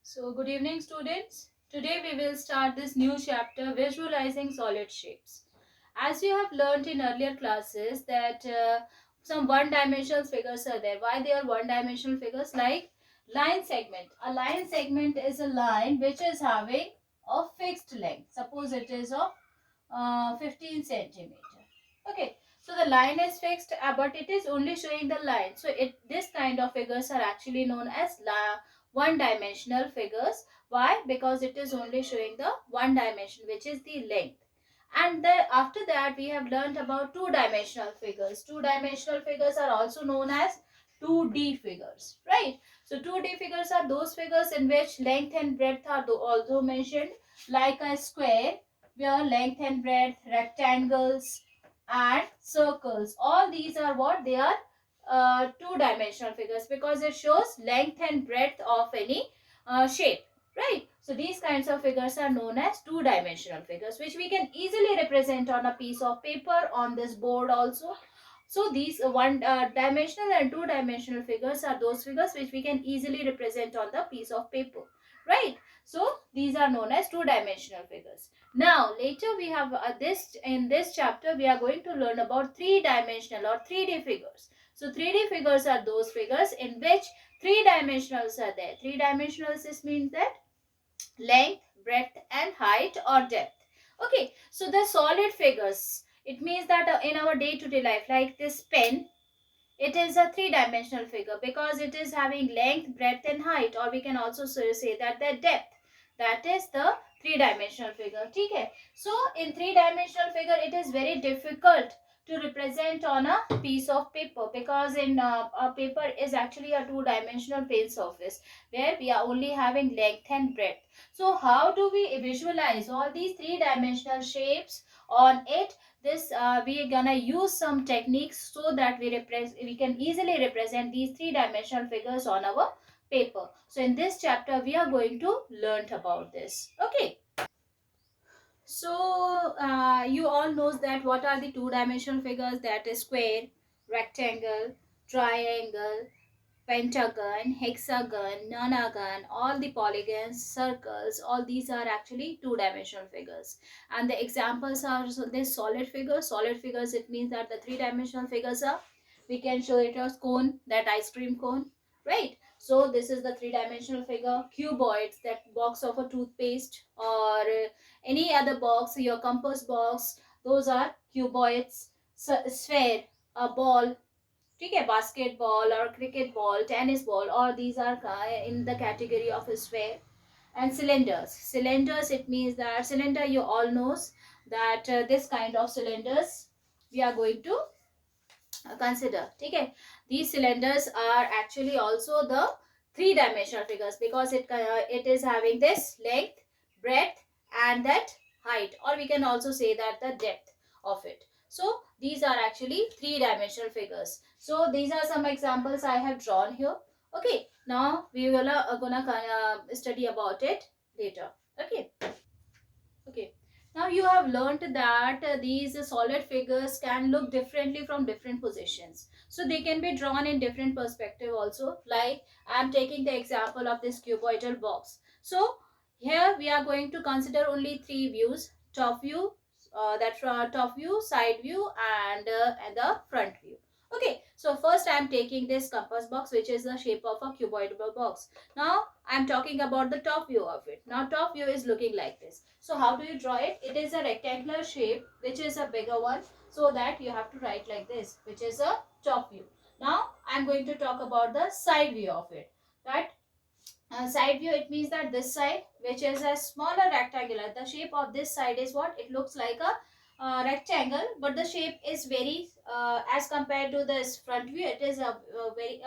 So, good evening, students. Today we will start this new chapter, Visualizing Solid Shapes. As you have learned in earlier classes that some one-dimensional figures are there. Why they are one-dimensional figures? Like line segment. A line segment is a line which is having a fixed length. Suppose it is of 15 centimeter. Okay, so the line is fixed, but it is only showing the line. So this kind of figures are actually known as one dimensional figures. Why? Because it is only showing the one dimension, which is the length. And then after that we have learned about two dimensional figures. Two dimensional figures are also known as 2D figures, right? So 2D figures are those figures in which length and breadth are also mentioned, like a square where length and breadth, rectangles and circles, all these are what they are, two-dimensional figures, because it shows length and breadth of any shape, right? So these kinds of figures are known as two-dimensional figures, which we can easily represent on a piece of paper, on this board also. So these one dimensional and two dimensional figures are those figures which we can easily represent on the piece of paper, right? So these are known as two dimensional figures. Now later we have in this chapter we are going to learn about three dimensional or 3D figures. So 3D figures are those figures in which three dimensionals are there. Three dimensionals this means that length, breadth and height or depth. Okay, so the solid figures, it means that in our day-to-day life, like this pen, it is a three-dimensional figure because it is having length, breadth and height, or we can also say that the depth, that is the three-dimensional figure. Okay, so in three-dimensional figure it is very difficult to represent on a piece of paper, because in a paper is actually a two-dimensional plane surface where we are only having length and breadth. So how do we visualize all these three-dimensional shapes on it? This we are gonna use some techniques so that we can easily represent these three-dimensional figures on our paper. So in this chapter we are going to learn about this. Okay, so you all knows that what are the two-dimensional figures, that is square, rectangle, triangle, pentagon, hexagon, nonagon, all the polygons, circles, all these are actually two-dimensional figures. And the examples are this solid figures. Solid figures, it means that the three-dimensional figures are, we can show it as cone, that ice cream cone, right? So this is the three-dimensional figure. Cuboids, that box of a toothpaste, or any other box, your compass box, those are cuboids. Sphere, a ball, ठीक है, basketball or cricket ball, tennis ball, all these are in the category of a sphere. And cylinders, it means that cylinder, you all knows that this kind of cylinders we are going to consider, ठीक है. These cylinders are actually also the three dimensional figures because it is having this length, breadth and that height, or we can also say that the depth of it. So these are actually three dimensional figures. So these are some examples I have drawn here. Okay, now we will gonna study about it later. Okay. Okay. Now you have learnt that these solid figures can look differently from different positions. So they can be drawn in different perspective also. Like I am taking the example of this cuboidal box. So here we are going to consider only three views: top view, top view, side view, and the front view. Okay, so first I am taking this compass box, which is the shape of a cuboidal box. Now I am talking about the top view of it. Now top view is looking like this. So how do you draw it? It is a rectangular shape, which is a bigger one, so that you have to write like this, which is a top view. Now I am going to talk about the side view of it. That side view, it means that this side, which is a smaller rectangular, the shape of this side is what? It looks like a rectangle, but the shape is very as compared to this front view, it is a very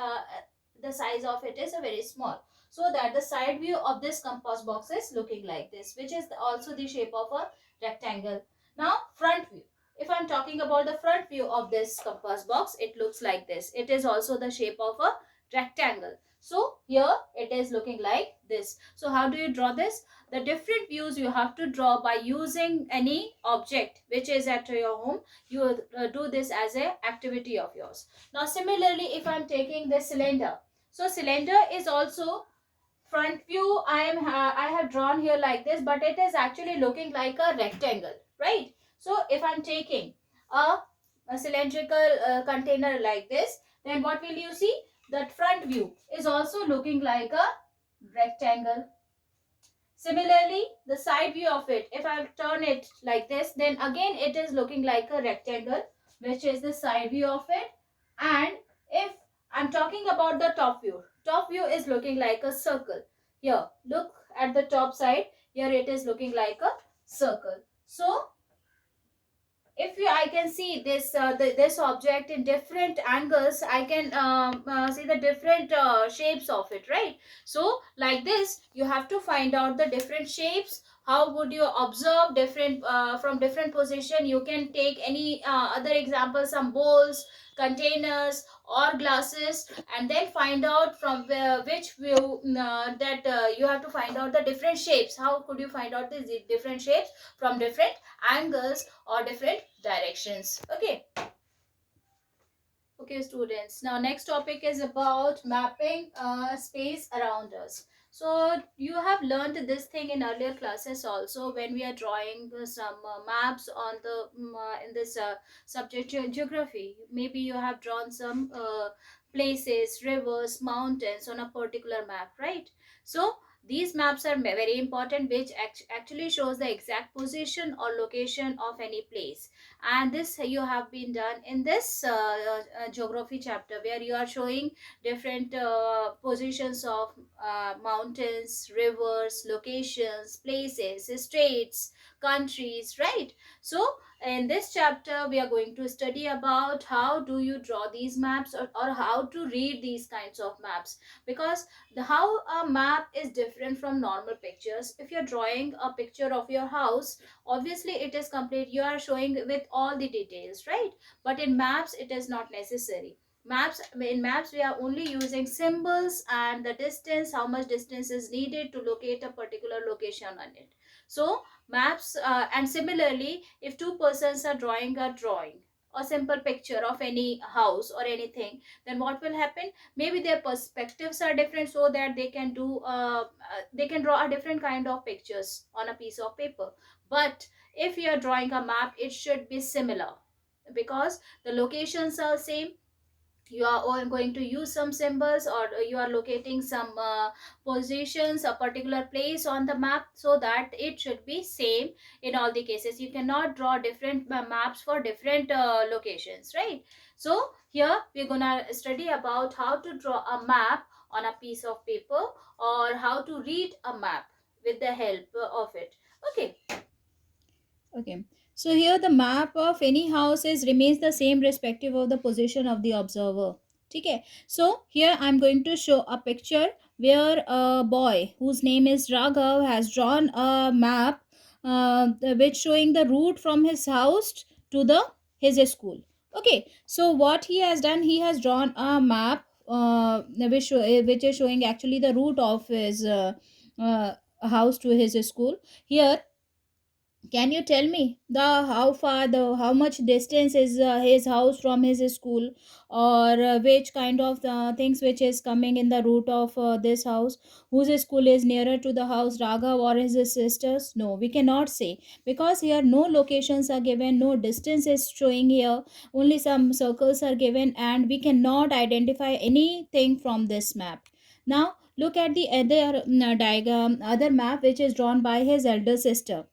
the size of it is a very small, so that the side view of this compass box is looking like this, which is also the shape of a rectangle. Now front view, if I'm talking about the front view of this compass box, it looks like this. It is also the shape of a rectangle. So here it is looking like this. So how do you draw this? The different views you have to draw by using any object which is at your home. You do this as a activity of yours. Now similarly, if I'm taking this cylinder, so cylinder is also front view I have drawn here like this, but it is actually looking like a rectangle, right? So if I'm taking a, a cylindrical container like this, then what will you see? That front view is also looking like a rectangle. Similarly, the side view of it, if I turn it like this, then again it is looking like a rectangle, which is the side view of it. And if I'm talking about the top view is looking like a circle. Here, look at the top side. Here it is looking like a circle. So if you I can see this this object in different angles, I can see the different shapes of it, right? So like this you have to find out the different shapes. How would you observe different from different position? You can take any other example, some bowls, containers or glasses, and then find out from where, which view that you have to find out the different shapes. How could you find out the different shapes from different angles or different directions? Okay students, now next topic is about mapping space around us. So you have learned this thing in earlier classes also, when we are drawing some maps on the in this subject geography. Maybe you have drawn some places, rivers, mountains on a particular map, right? So these maps are very important, which actually shows the exact position or location of any place. And this you have been done in this geography chapter, where you are showing different positions of mountains, rivers, locations, places, states, countries, right? So in this chapter we are going to study about how do you draw these maps, or how to read these kinds of maps. Because the how a map is different from normal pictures. If you're drawing a picture of your house, obviously it is complete, you are showing with all the details, right? But in maps it is not necessary. In maps we are only using symbols and the distance, how much distance is needed to locate a particular location on it. So maps and similarly, if two persons are drawing a simple picture of any house or anything, then what will happen? Maybe their perspectives are different, so that they can draw a different kind of pictures on a piece of paper. But if you are drawing a map, it should be similar, because the locations are same. You are all going to use some symbols, or you are locating some positions, a particular place on the map, so that it should be same in all the cases. You cannot draw different maps for different locations, right? So here we're gonna study about how to draw a map on a piece of paper, or how to read a map with the help of it. Okay. Okay. So here the map of any house is remains the same respective of the position of the observer. Okay. So here I'm going to show a picture where a boy whose name is Raghav has drawn a map which showing the route from his house to the his school. Okay. So what he has done, he has drawn a map which is showing actually the route of his house to his school. Here, can you tell me the how far the how much distance is his house from his school, or which kind of things which is coming in the route of this house? Whose school is nearer to the house, Raghav or his sisters? No, we cannot say, because here no locations are given, no distance is showing here, only some circles are given, and we cannot identify anything from this map. Now look at the other diagram, other map which is drawn by his elder sister.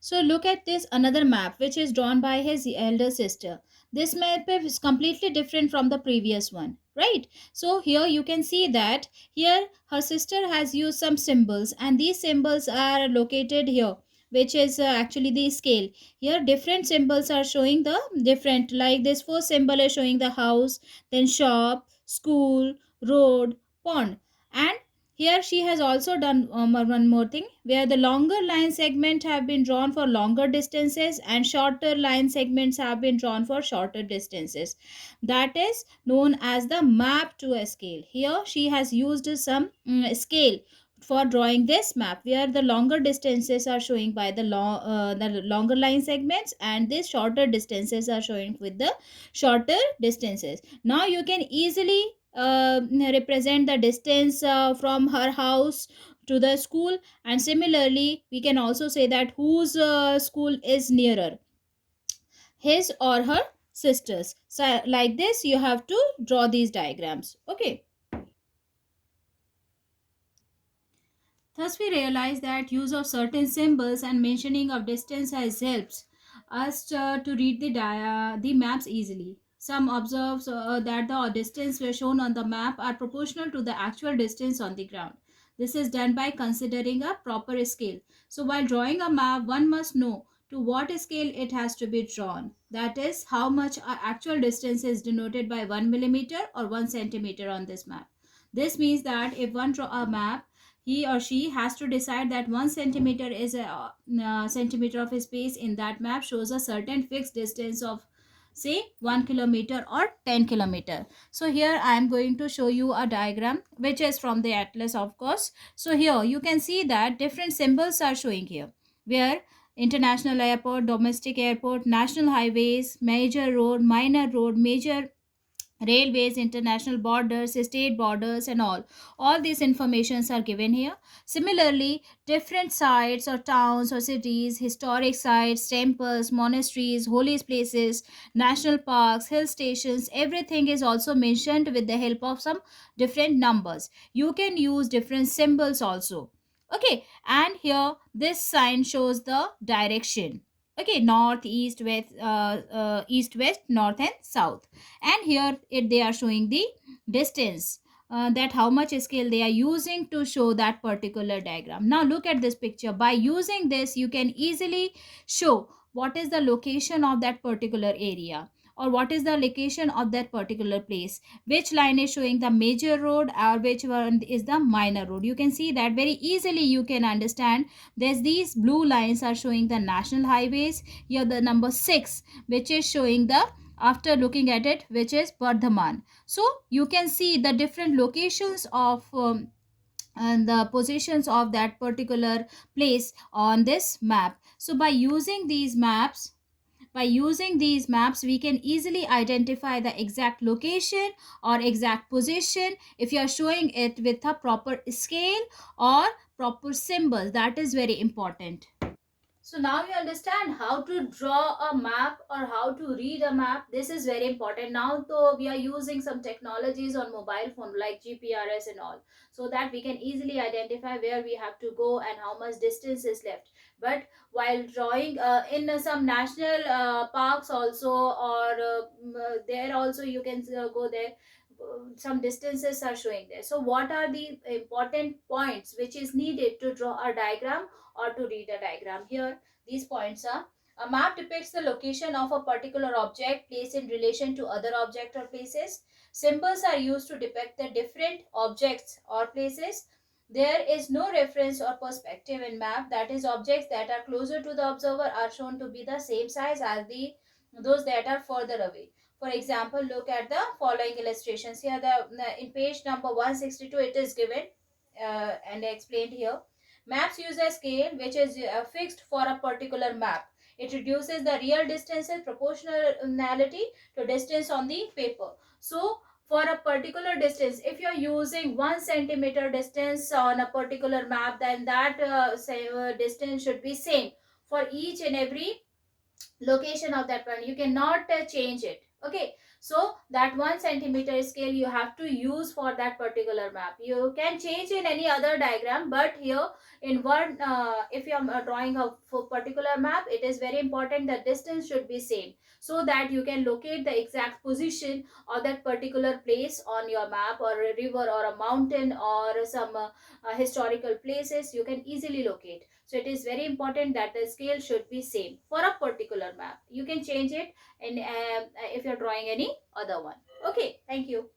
So look at this another map which is drawn by his elder sister. This map is completely different from the previous one, right? So here you can see that here her sister has used some symbols, and these symbols are located here, which is actually the scale. Here different symbols are showing the different, like this first symbol is showing the house, then shop, school, road, pond. And here she has also done one more thing, where the longer line segment have been drawn for longer distances, and shorter line segments have been drawn for shorter distances. That is known as the map to a scale. Here she has used some scale for drawing this map, where the longer distances are showing by the longer line segments, and these shorter distances are showing with the shorter distances. Now you can easily represent the distance from her house to the school. And similarly, we can also say that whose school is nearer, his or her sister's. So like this you have to draw these diagrams. Okay. Thus, we realize that use of certain symbols and mentioning of distance has helps us to read the maps easily. Some observe that the distance were shown on the map are proportional to the actual distance on the ground. This is done by considering a proper scale. So, while drawing a map, one must know to what scale it has to be drawn. That is, how much actual distance is denoted by 1 millimeter or 1 centimeter on this map. This means that if one draw a map, he or she has to decide that 1 centimeter is a centimeter of space in that map shows a certain fixed distance of say 1 kilometer or 10 kilometer. So here I am going to show you a diagram which is from the atlas, of course. So here you can see that different symbols are showing here, where international airport, domestic airport, national highways, major road, minor road, major railways, international borders, state borders, and all these informations are given here. Similarly, different sites or towns or cities, historic sites, temples, monasteries, holy places, national parks, hill stations, everything is also mentioned with the help of some different numbers. You can use different symbols also. Okay, and here this sign shows the direction. Okay, north, east, west, east, west, north, and south. And here they are showing the distance, that how much scale they are using to show that particular diagram. Now look at this picture. By using this you can easily show what is the location of that particular area, or what is the location of that particular place, which line is showing the major road or which one is the minor road. You can see that very easily. You can understand there's these blue lines are showing the national highways. Here the number 6 which is showing the, after looking at it, which is Bardhaman. So you can see the different locations of and the positions of that particular place on this map. So by using these maps we can easily identify the exact location or exact position if you are showing it with a proper scale or proper symbols. That is very important. So now you understand how to draw a map or how to read a map. This is very important. Now though we are using some technologies on mobile phone like GPRS and all, so that we can easily identify where we have to go and how much distance is left. But while drawing in some national parks also, or there also you can go there, some distances are showing there. So what are the important points which is needed to draw a diagram or to read a diagram? Here these points are: a map depicts the location of a particular object placed in relation to other object or places. Symbols are used to depict the different objects or places. There is no reference or perspective in map, that is objects that are closer to the observer are shown to be the same size as the those that are further away. For example, look at the following illustrations. Here in page number 162 it is given and explained here. Maps use a scale which is fixed for a particular map. It reduces the real distances proportionality to distance on the paper. So for a particular distance, if you are using 1 centimeter distance on a particular map, then that distance should be same for each and every location of that point. You cannot change it. Okay, so that 1 centimeter scale you have to use for that particular map. You can change in any other diagram, but here in one if you are drawing a particular map, it is very important that distance should be same, so that you can locate the exact position of that particular place on your map, or a river or a mountain or some historical places you can easily locate. So it is very important that the scale should be same for a particular map. You can change it in if you're drawing any other one. Okay, thank you.